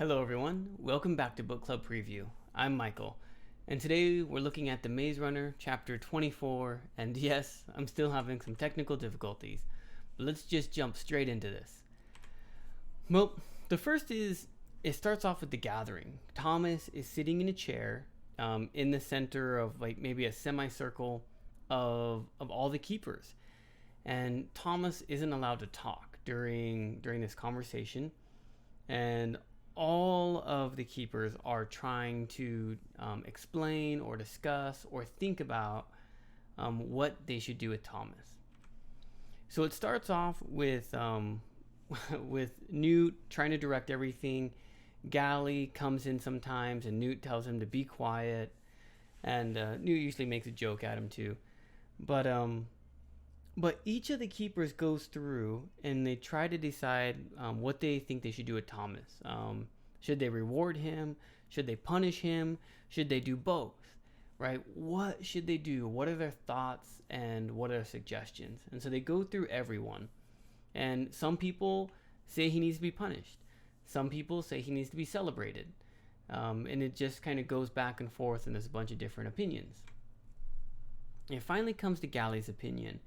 Hello, everyone. Welcome back to Book Club Preview. I'm Michael, and today we're looking at The Maze Runner, Chapter 24. And yes, I'm still having some technical difficulties, but let's just jump straight into this. Well, the first is it starts off with the gathering. Thomas is sitting in a chair in the center of like maybe a semicircle of all the keepers, and Thomas isn't allowed to talk during this conversation, and all of the keepers are trying to explain or discuss or think about what they should do with Thomas. So it starts off with with Newt trying to direct everything. Gally comes in sometimes, and Newt tells him to be quiet, and Newt usually makes a joke at him too. But each of the keepers goes through and they try to decide what they think they should do with Thomas. Should they reward him? Should they punish him? Should they do both? Right? What should they do? What are their thoughts and what are their suggestions? And so they go through everyone. And some people say he needs to be punished. Some people say he needs to be celebrated. And it just kind of goes back and forth, and there's a bunch of different opinions. It finally comes to Gally's opinion.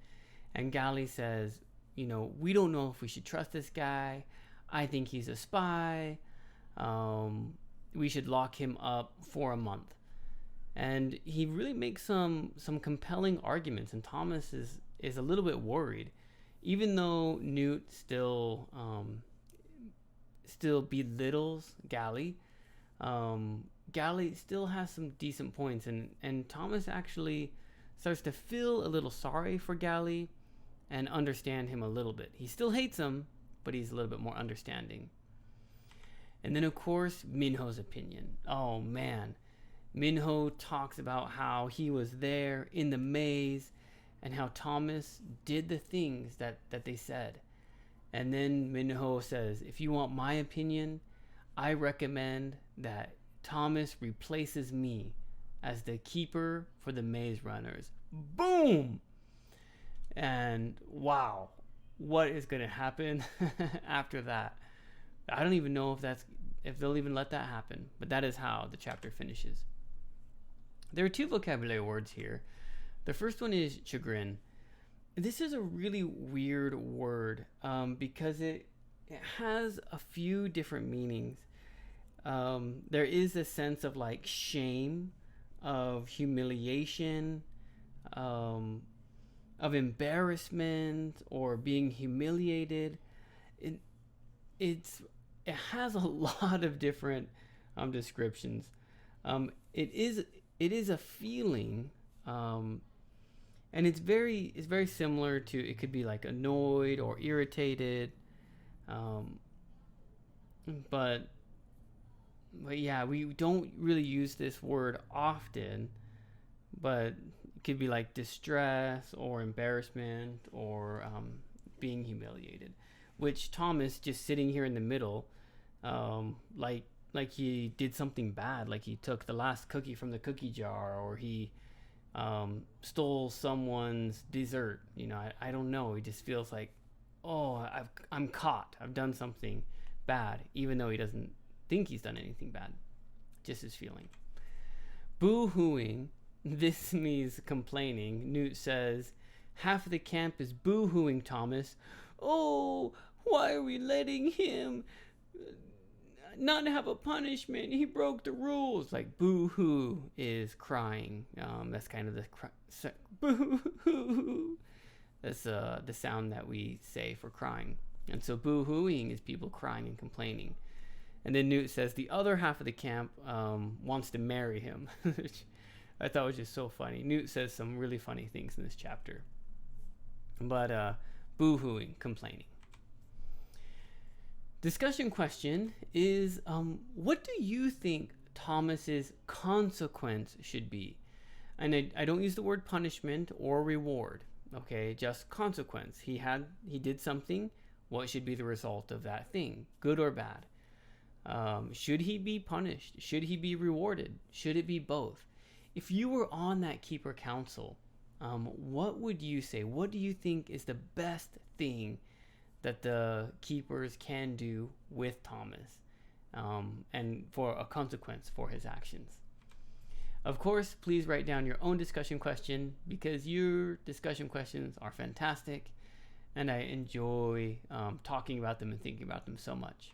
And Gally says, we don't know if we should trust this guy. I think he's a spy. We should lock him up for a month. And he really makes some compelling arguments. And Thomas is a little bit worried. Even though Newt still belittles Gally, Gally still has some decent points. And Thomas actually starts to feel a little sorry for Gally and understand him a little bit. He still hates him, but he's a little bit more understanding. And then, of course, Minho's opinion. Oh, man. Minho talks about how he was there in the maze and how Thomas did the things that they said. And then Minho says, if you want my opinion, I recommend that Thomas replaces me as the keeper for the Maze Runners. Boom! And wow, what is going to happen after that? I don't even know if they'll even let that happen, but that is how the chapter finishes. There are two vocabulary words here. The first one is chagrin. This is a really weird word because it has a few different meanings. There is a sense of like shame, of humiliation, of embarrassment or being humiliated. It has a lot of different descriptions. It is a feeling, and it's very similar to, it could be like annoyed or irritated, but yeah, we don't really use this word often, but it could be like distress or embarrassment or being humiliated, which Thomas, just sitting here in the middle, like he did something bad, like he took the last cookie from the cookie jar, or he stole someone's dessert. I don't know. He just feels like, oh, I'm caught. I've done something bad, even though he doesn't think he's done anything bad. Just his feeling. Boo-hooing. This means complaining. Newt says, half of the camp is boo-hooing Thomas. Oh, why are we letting him not have a punishment? He broke the rules. Like, boo-hoo is crying. That's kind of the boo-hoo. That's the sound that we say for crying. And so boo-hooing is people crying and complaining. And then Newt says the other half of the camp wants to marry him, which I thought was just so funny. Newt says some really funny things in this chapter. But boo-hooing, complaining. Discussion question is, what do you think Thomas's consequence should be? And I don't use the word punishment or reward. Okay, just consequence. He did something. What should be the result of that thing, good or bad? Should he be punished? Should he be rewarded? Should it be both? If you were on that keeper council, what would you say? What do you think is the best thing that the keepers can do with Thomas? and for a consequence for his actions. Of course, please write down your own discussion question, because your discussion questions are fantastic and I enjoy talking about them and thinking about them so much.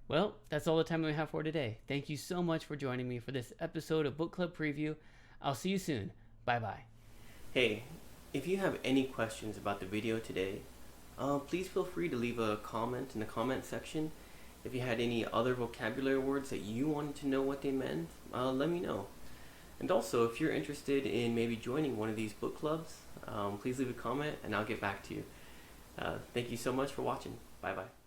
Well, that's all the time we have for today. Thank you so much for joining me for this episode of Book Club Preview. I'll see you soon. Bye-bye. Hey, if you have any questions about the video today, please feel free to leave a comment in the comment section. If you had any other vocabulary words that you wanted to know what they meant, let me know. And also, if you're interested in maybe joining one of these book clubs, please leave a comment and I'll get back to you. Thank you so much for watching. Bye-bye.